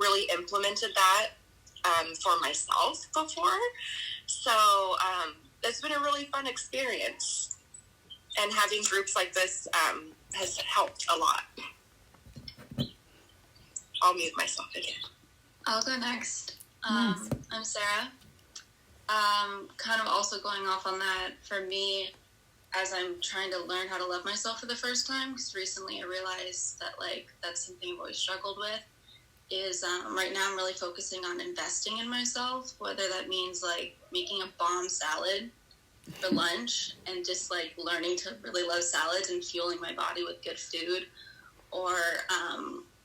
really implemented that for myself before. So it's been a really fun experience. And having groups like this has helped a lot. I'll mute myself again. I'll go next. Nice. I'm Sarah. Kind of also going off on that, for me, as I'm trying to learn how to love myself for the first time, because recently I realized that, like, that's something I've always struggled with, is right now I'm really focusing on investing in myself, whether that means, like, making a bomb salad for lunch and just, like, learning to really love salads and fueling my body with good food, or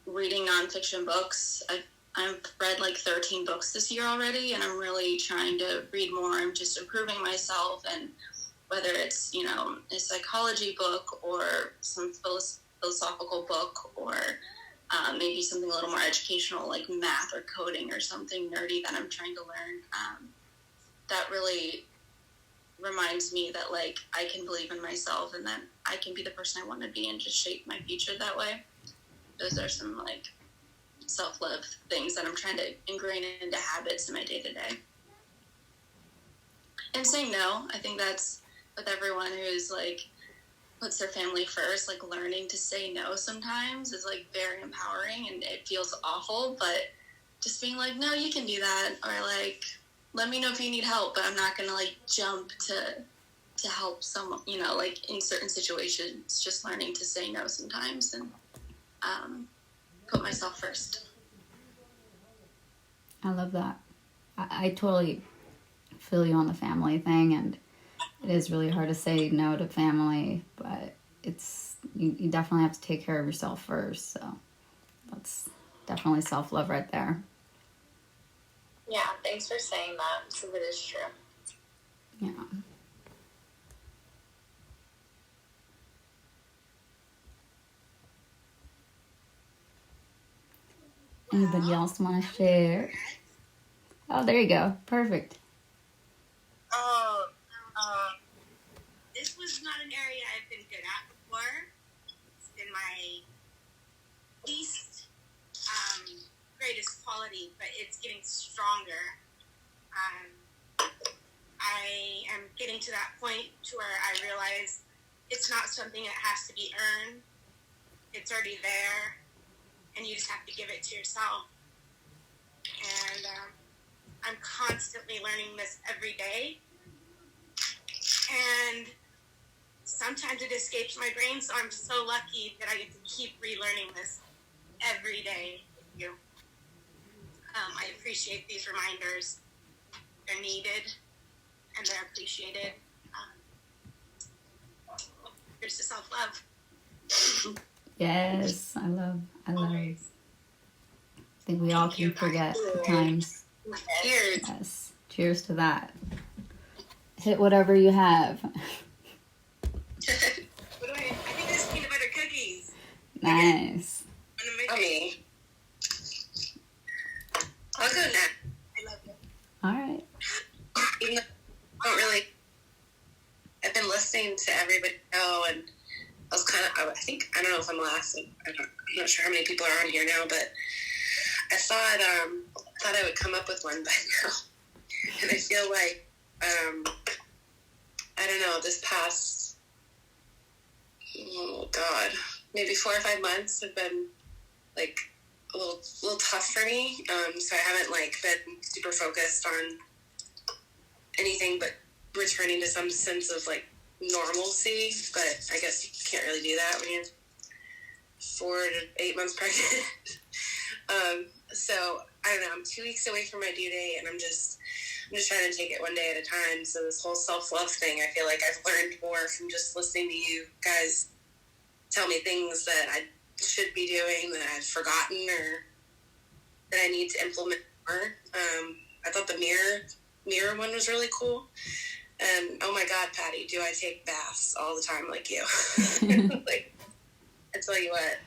reading nonfiction books. I've read like 13 books this year already, and I'm really trying to read more. I'm just improving myself, and whether it's, you know, a psychology book or some philosophical book, or maybe something a little more educational like math or coding or something nerdy that I'm trying to learn, that really reminds me that, like, I can believe in myself and that I can be the person I want to be and just shape my future that way. Those are some, like, self-love things that I'm trying to ingrain into habits in my day-to-day. And saying no, I think that's with everyone who's, like, puts their family first, like, learning to say no sometimes is, like, very empowering, and it feels awful, but just being like, no, you can do that, or, like, let me know if you need help, but I'm not gonna, like, jump to help someone, you know, like, in certain situations, just learning to say no sometimes and put myself first. I love that. I totally feel you on the family thing, and it is really hard to say no to family, but you definitely have to take care of yourself first, so that's definitely self-love right there. Yeah, thanks for saying that, because it is true. Yeah. Anybody else want to share? Oh, there you go. Perfect. This was not an area I've been good at before. It's been my least greatest quality, but it's getting stronger. I am getting to that point to where I realize it's not something that has to be earned. It's already there, and you just have to give it to yourself. And I'm constantly learning this every day. And sometimes it escapes my brain, so I'm so lucky that I get to keep relearning this every day with you. I appreciate these reminders. They're needed, and they're appreciated. Here's to self-love. Yes, I love. I think we all can forget at times. Cheers. Yes. Cheers to that. Hit whatever you have. I think there's peanut butter cookies. Nice. Okay. I'll go next. I love it. All right. Even though I don't really, I've been listening to everybody go, and I was kind of, I don't know if I'm last, I'm not sure how many people are on here now, but I thought I would come up with one by now. And I feel like, I don't know, this past, maybe 4 or 5 months have been, like, a little tough for me. So I haven't, like, been super focused on anything but returning to some sense of, like, normalcy. But I guess you can't really do that when you're 4 to 8 months pregnant. So I don't know, I'm 2 weeks away from my due date, and I'm just trying to take it one day at a time. So this whole self-love thing, I feel like I've learned more from just listening to you guys tell me things that I should be doing that I've forgotten or that I need to implement more. I thought the mirror one was really cool. And oh my God, Patty, do I take baths all the time like you? Like, I tell you what.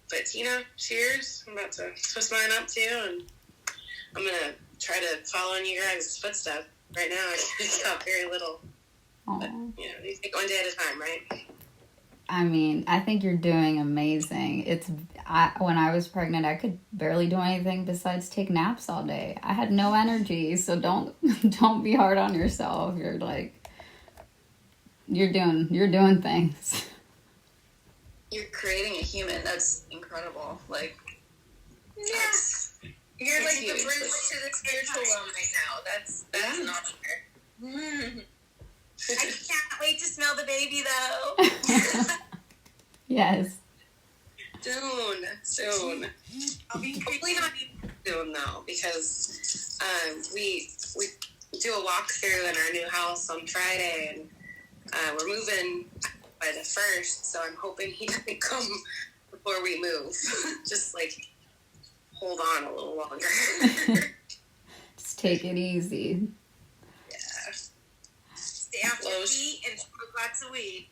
But Tina, cheers. I'm about to twist mine up too, and I'm gonna try to follow in you guys' footsteps. Right now, I got very little. But, you take one day at a time, right? I mean, I think you're doing amazing. When I was pregnant, I could barely do anything besides take naps all day. I had no energy, so don't don't be hard on yourself. You're doing things. You're creating a human. That's incredible. Like, You're like huge. the bridge to the spiritual realm right now. That's an honor. I can't wait to smell the baby though. Yes. Soon. I'll be Hopefully not soon though, because we do a walkthrough in our new house on Friday, and we're moving by the 1st, so I'm hoping he doesn't come before we move. Just like hold on a little longer. Just take it easy. Yeah. stay off your feet and smoke lots of weed.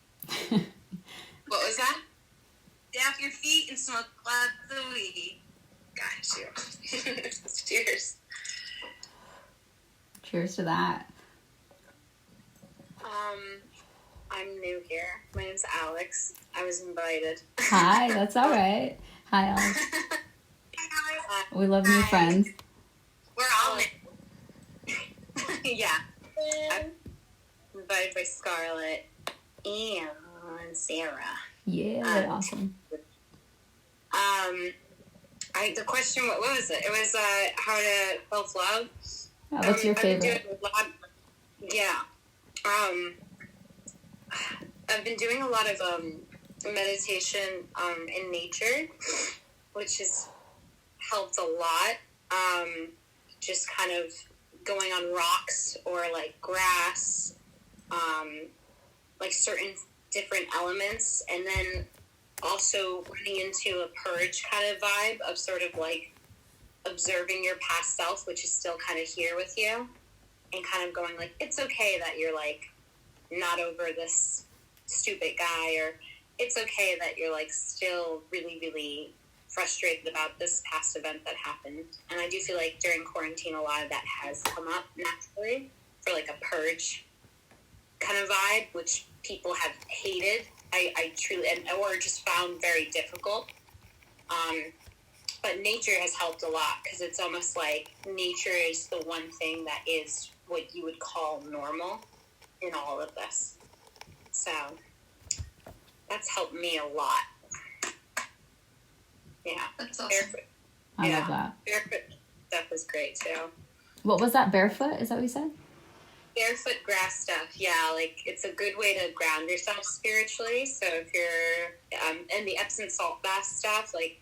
What was that? Stay off your feet and smoke lots of weed. Got you. Cheers. Cheers to that. I'm new here. My name's Alex. I was invited. Hi, that's all right. Hi, Alex. We love new friends. We're all new. Yeah. I'm invited by Scarlett and Sarah. Yeah, awesome. The question, what was it? It was how to self-love. Yeah, what's your I've been favorite? doing a lot, yeah. I've been doing a lot of meditation in nature, which has helped a lot. Just kind of going on rocks or like grass, like certain different elements, and then also running into a purge kind of vibe of sort of like observing your past self, which is still kind of here with you, and kind of going like, it's okay that you're like not over this stupid guy, or it's okay that you're like still really, really frustrated about this past event that happened. And I do feel like during quarantine, a lot of that has come up naturally for like a purge kind of vibe, which people have hated. I truly, or just found very difficult. But nature has helped a lot, because it's almost like nature is the one thing that is what you would call normal in all of this. So that's helped me a lot. Yeah. that's awesome. Barefoot, I Yeah. love that. barefoot stuff is great too. What was that? Barefoot? Is that what you said? Barefoot grass stuff, yeah, like it's a good way to ground yourself spiritually. So if you're and the Epsom salt bath stuff, like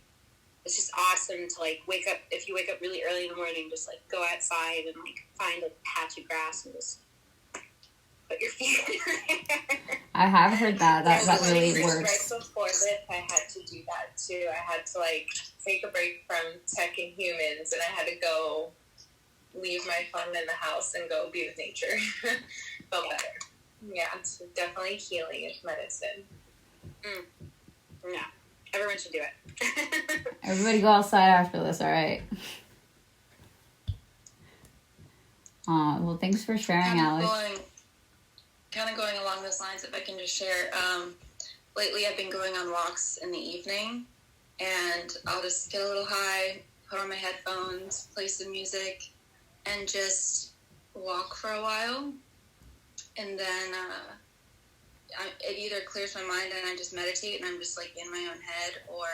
it's just awesome to like wake up, if you wake up really early in the morning, just like go outside and like find a patch of grass and just put your feet in there. I have heard that. That really works. Right before this, I had to do that too. I had to like take a break from tech and humans, and I had to go leave my phone in the house and go be with nature. Felt better. Yeah, it's definitely healing. It's medicine. Yeah, everyone should do it. Everybody go outside after this, all right? Well, thanks for sharing, Alex. Kind of going along those lines, if I can just share. Lately, I've been going on walks in the evening, and I'll just get a little high, put on my headphones, play some music, and just walk for a while. And then it either clears my mind and I just meditate and I'm just like in my own head, or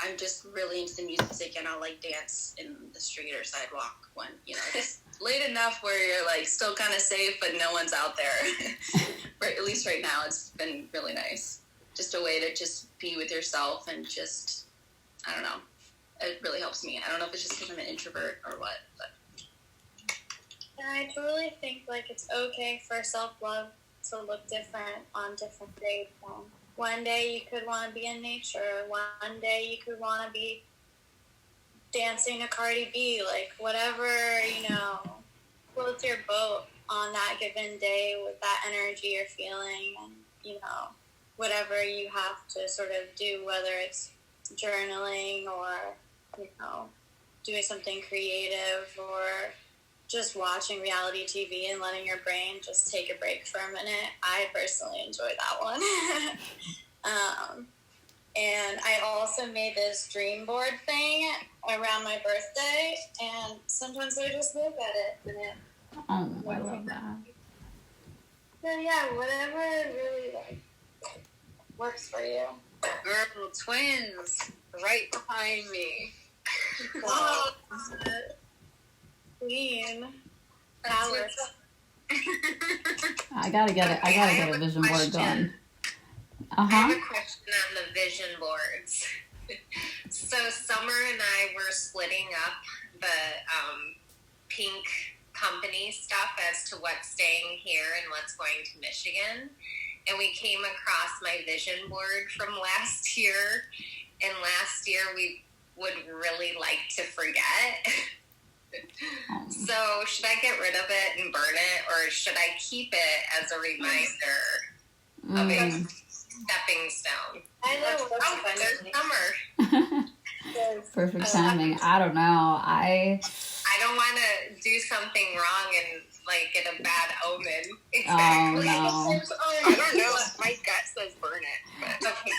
I'm just really into the music and I'll like dance in the street or sidewalk when, you know, it's late enough where you're like still kind of safe, but no one's out there. But at least right now, it's been really nice. Just a way to just be with yourself and just, I don't know. It really helps me. I don't know if it's just because I'm an introvert or what, but. And I totally think like it's okay for self-love to look different on different days. One day you could want to be in nature. One day you could want to be dancing to Cardi B. Like whatever, you know, floats your boat on that given day with that energy you're feeling, and you know, whatever you have to sort of do, whether it's journaling or, you know, doing something creative or just watching reality TV and letting your brain just take a break for a minute. I personally enjoy that one. And I also made this dream board thing around my birthday, and sometimes I just look at it and it. Oh, I love that. So yeah, whatever really works for you. Girl, twins right behind me. Oh, queen. Powers. I gotta get it. I gotta get a vision board going. I have Uh-huh. a question on the vision boards. So Summer and I were splitting up the pink company stuff as to what's staying here and what's going to Michigan. And we came across my vision board from last year. And last year we would really like to forget. So should I get rid of it and burn it, or should I keep it as a reminder of a Mm. stepping stone? I know what's Oh, there's funny. Summer. Perfect timing. I don't know. I don't want to do something wrong and like get a bad omen. Oh Exactly. no. I don't know. My gut says burn it. But Okay,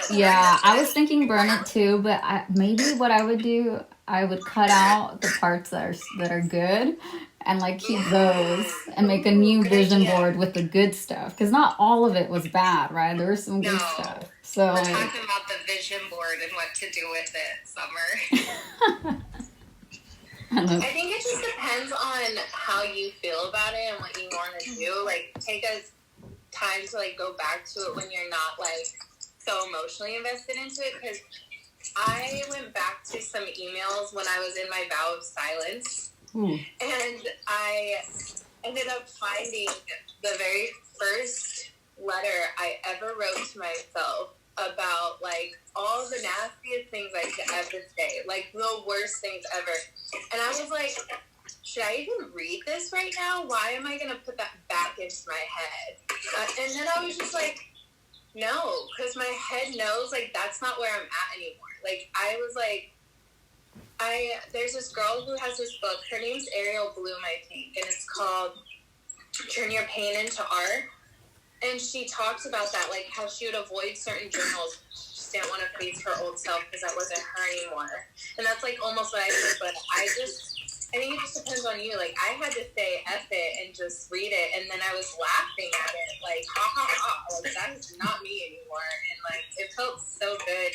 good. Yeah, I was thinking burn it too, but maybe what I would do, I would cut out the parts that are good, and like keep those and make a new vision board with the good stuff. Because not all of it was bad, right? There was some good No. stuff. So We're like, talking about the vision board and what to do with it, Summer. I love- I think it just depends on how you feel about it and what you want to do. Like, take a time to like go back to it when you're not like so emotionally invested into it. Because I went back to some emails when I was in my vow of silence, Ooh. and I ended up finding the very first letter I ever wrote to myself about like all the nastiest things I could ever say, like the worst things ever. And I was like, should I even read this right now? Why am I gonna put that back into my head? And then I was just like, no, because my head knows like that's not where I'm at anymore. Like I was like, there's this girl who has this book. Her name's Ariel Bloom, I think, and it's called Turn Your Pain into Art. And she talks about that, like how she would avoid certain journals. She just didn't want to face her old self because that wasn't her anymore. And that's like almost what I did. But I think it just depends on you. Like I had to say F it and just read it. And then I was laughing at it. Like, ha ha ha. Like that is not me anymore. And like, it felt so good.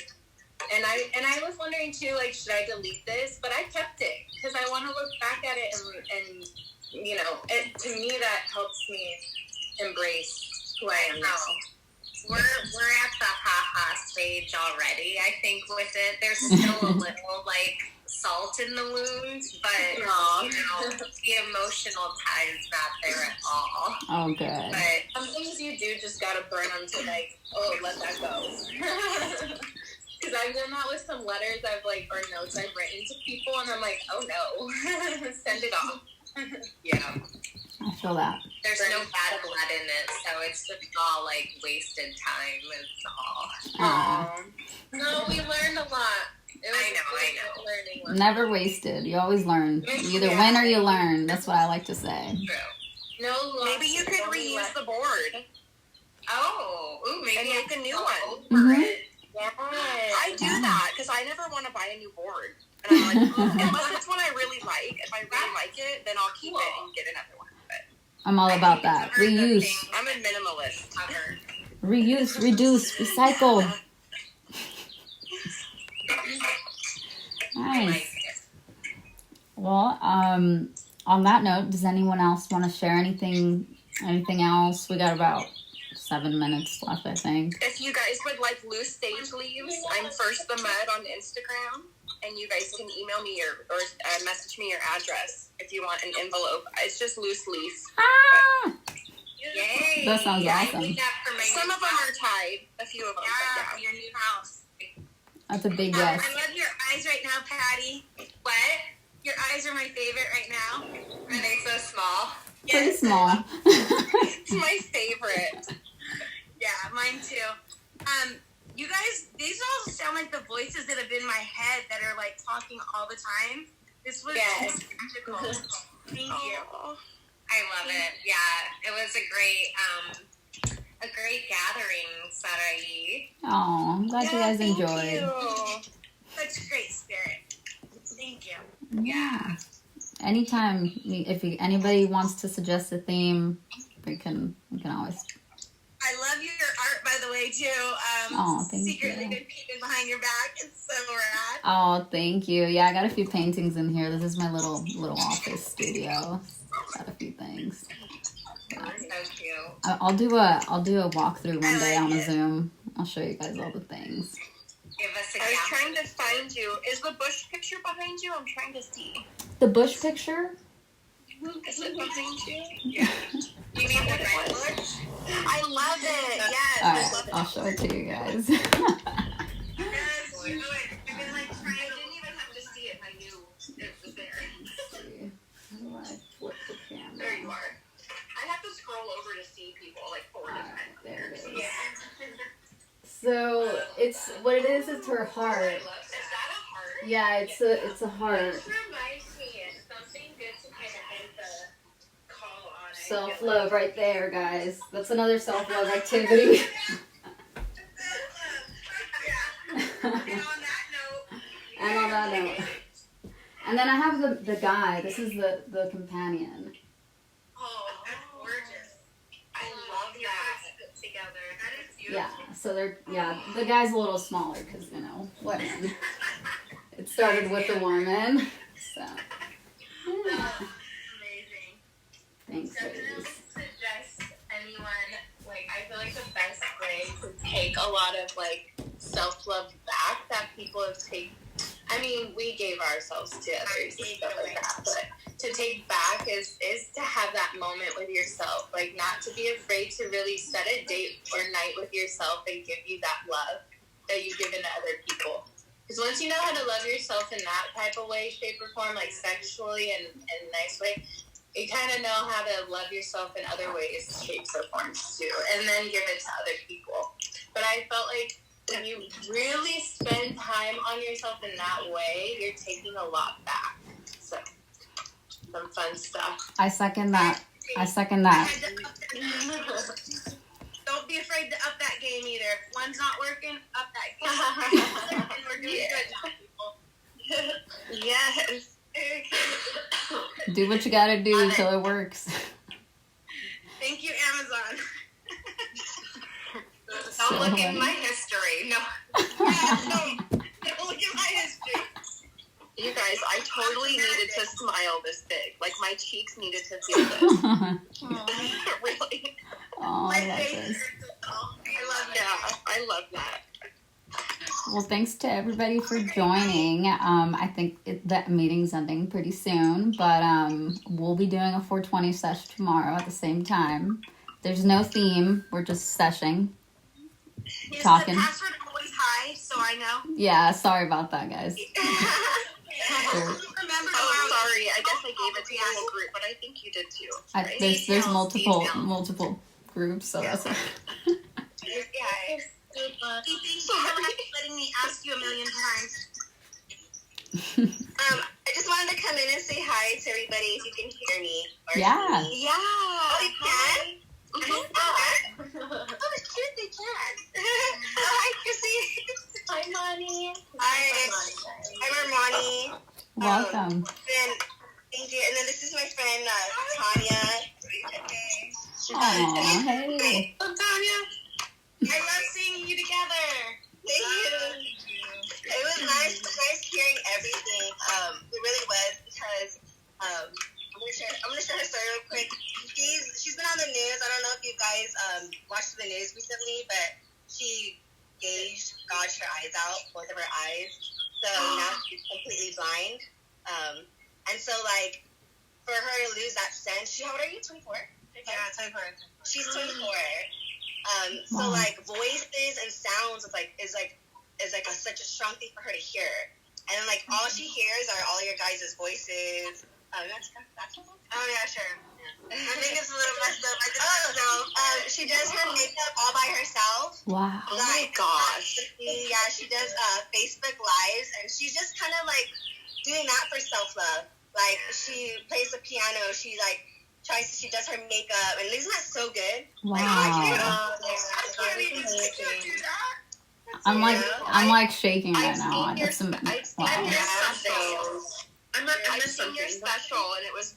And I was wondering too, like, should I delete this? But I kept it because I want to look back at it and you know, to me that helps me embrace who I am now. We're at the ha-ha stage already, I think, with it. There's still a little, like, salt in the wound, but, Aw. you know, the emotional tie is not there at all. Oh, good. But Some things you do just gotta burn them to like, oh, let that go. Because I've done that with some letters I've like, or notes I've written to people, and I'm like, oh no, send it off. yeah, I feel that. there's no bad blood in it, so it's just all, like, wasted time. It's all. Aw. No, we learned a lot. It was I know. a good learning one. Never wasted. You always learn. You either win or you learn. That's what I like to say. True. No loss, maybe you could only reuse less. the board Oh, ooh, maybe and make a new one. Mhm. Yes. I do that because I never want to buy a new board. And I'm like, unless it's one I really like. If I really like it, then I'll keep it and get another one. But I'm all about that. Reuse, I'm a minimalist. Cover. reuse, reduce, recycle. I like Nice. it. Well, on that note, does anyone else want to share anything else? We got about 7 minutes left, I think. If you guys would like loose sage leaves, I'm First the Mud on Instagram, and you guys can email me or message me your address if you want an envelope. It's just loose leaf. Ah! Yay! That sounds I awesome. need that for my Some new of them house. are tied. A few of them, Yeah, but your new house. That's a big yes. I love your eyes right now, Patty. What? Your eyes are my favorite right now. Are they so small? Pretty small. It's my favorite. Yeah, mine too. You guys, these all sound like the voices that have been in my head that are like talking all the time. This was Yes. magical. Thank you. Aw. I love it. Yeah, it was a great a great gathering, Sarai. Oh, I'm glad you guys thank enjoyed. you. Such a great spirit. Thank you. Yeah. Anytime, if anybody wants to suggest a theme, we can always. I love your art, by the way, too. Oh, thank secretly you. been peeking behind your back. It's so rad. Oh, thank you. Yeah, I got a few paintings in here. This is my little office studio. Got a few things. So cute. I'll do a walkthrough one day like on a it. Zoom. I'll show you guys all the things. Give us a I was gathering. trying to find you. Is the bush picture behind you? I'm trying to see. The bush picture? Is it behind you? Yeah. You mean what it was? I love it. Yes. All I right, love it. I'll show it to you guys. Yes, do it. I've been like I trying didn't even have to see it. I knew it was there. How do I flip the camera? There you are. I have to scroll over to see people like 4 All right, different. there it is. Yeah. So it's what it is. It's her heart. Is that a heart? Yeah, it's a heart. This reminds me of something good to kind of end the call on. Self love right there, guys. That's another self love activity. And on that note, And on that note. And then I have the guy. This is the companion. oh, that's gorgeous. I love that. Put together. That is beautiful. Yeah. So the guy's a little smaller because what? It started with the woman. So. Yeah. Amazing. Thanks, Definitely ladies. suggest anyone, like, I feel like the best way to take a lot of, like, self-love back that people have taken. I mean, we gave ourselves to others and stuff like that, but to take back is to have that moment with yourself, like, not to be afraid to really set a date or night with yourself and give you that love that you've given to other people. Because once you know how to love yourself in that type of way, shape, or form, like sexually and in a nice way, you kind of know how to love yourself in other ways, shapes, or forms too, and then give it to other people. But I felt like when you really spend time on yourself in that way, you're taking a lot back. So, some fun stuff. I second that. I had to up that. Don't be afraid to up that game either. If one's not working, up that game. And we're doing good now, people. Yes. Do what you gotta do until it works. Thank you, Amazon. Don't So look funny. at my history. No. Don't look at my history. You guys, I totally needed to smile this big. Like, my cheeks needed to feel this. Really. Oh, My I love face this. hurts a little. I love Yeah, I love that. Well, thanks to everybody for joining. I think that meeting's ending pretty soon, but we'll be doing a 420 sesh tomorrow at the same time. There's no theme. We're just seshing. Is Talking. the password always high, so I know? Yeah, sorry about that, guys. Remember Oh, sorry. I guess I gave it to the whole group, but I think you did too. Right? There's Details, multiple details. multiple groups, so that's Yeah. Thanks for letting me ask you a million times. I just wanted to come in and say hi to everybody if you can hear me. Or Yeah. see me. Yeah. Oh, you can? Mhm. Oh, it's cute, they can. Oh, hi, Chrissy. Hi, Monty. Hi, I'm Armani. welcome. And thank you. And then this is my friend, Tanya. Aw, hey. Oh, Tanya. I love seeing you together. Thank you. It was nice hearing everything. It really was because I'm gonna share her story real quick. She's been on the news. I don't know if you guys watched the news recently, but she gouged her eyes out, both of her eyes. So now she's completely blind. And so like for her to lose that sense, how old are you? 24? Yeah, 24. She's 24. So Wow. like voices and sounds is such a strong thing for her to hear. And then like all she hears are all your guys' voices. That's oh yeah, sure. I think it's a little messed up. I just don't know. She does her makeup all by herself. Wow. Oh my gosh. Yeah, she does Facebook Lives, and she's just kind of like doing that for self love. Like she plays the piano. She she does her makeup, and isn't that so good? Wow. I'm like shaking right now. I've seen Wow. your special, and it was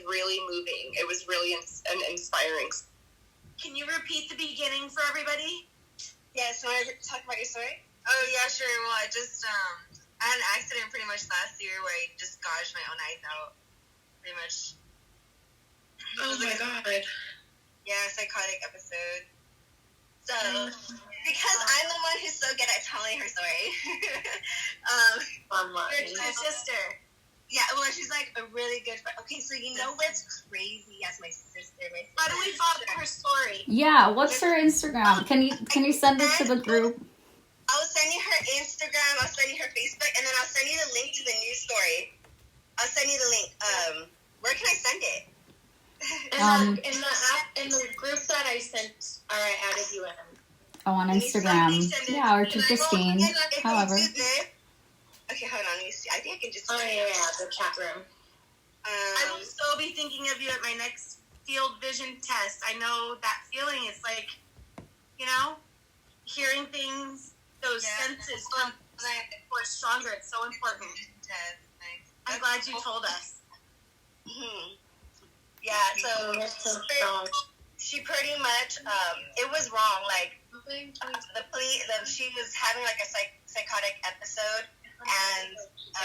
really moving. It was really inspiring. Can you repeat the beginning for everybody? Yeah, so I talk about your story? Oh, yeah, sure. Well, I just, I had an accident pretty much last year where I just gouged my own eyes out. Pretty much. Oh my god. Yeah, psychotic episode. So, because I'm the one who's so good at telling her story. My sister. Yeah, well, she's like a really good friend. Okay, so you know what's crazy as my sister? How do we follow her story? Yeah, what's her Instagram? Can you send it to the group? I'll send you her Instagram, I'll send you her Facebook, and then I'll send you the link to the news story. I'll send you the link. Where can I send it? In the group that I sent, or I added you in. Oh, on Instagram. Yeah, or to Justine. However. Okay, hold on. Let me see. I think I can just. Oh yeah, the chat room. I will still be thinking of you at my next field vision test. I know that feeling. It's like, hearing things, those senses come more stronger. It's so important. I'm glad you told us. Mm-hmm. Yeah, so she pretty much, it was wrong. Like, she was having like a psychotic episode, and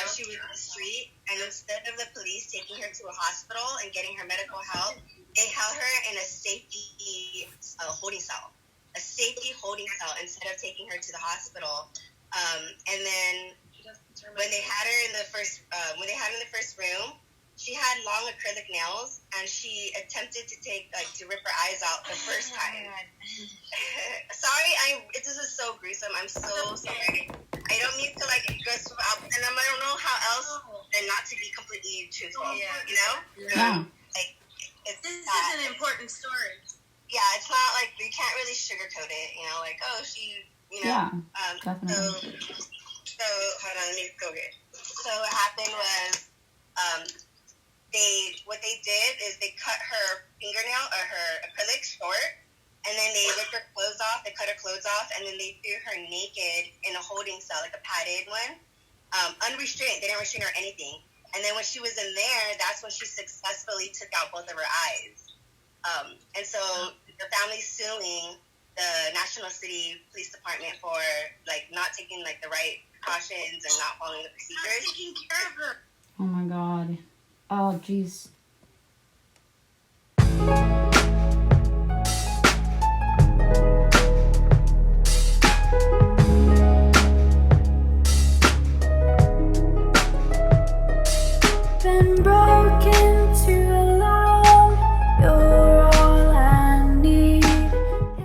she was in the street, and instead of the police taking her to a hospital and getting her medical help, they held her in a safety holding cell. A safety holding cell instead of taking her to the hospital. And then when they had her in the first room, she had long acrylic nails, and she attempted to rip her eyes out the first time. Sorry, this is so gruesome. I'm so sorry. I don't mean to gross out, and I don't know how else than not to be completely truthful. Yeah. This is an important story. Yeah, it's not like you can't really sugarcoat it. She. Yeah, definitely. So hold on, let me go here. So what happened was, what they did is they cut her fingernail or her acrylic short, and then they ripped her clothes off. They cut her clothes off, and then they threw her naked in a holding cell, like a padded one, unrestrained. They didn't restrain her or anything. And then when she was in there, that's when she successfully took out both of her eyes. And so the family's suing the National City Police Department for not taking the right precautions and not following the procedures. Not taking care of her. Oh my god. Oh jeez. Been broken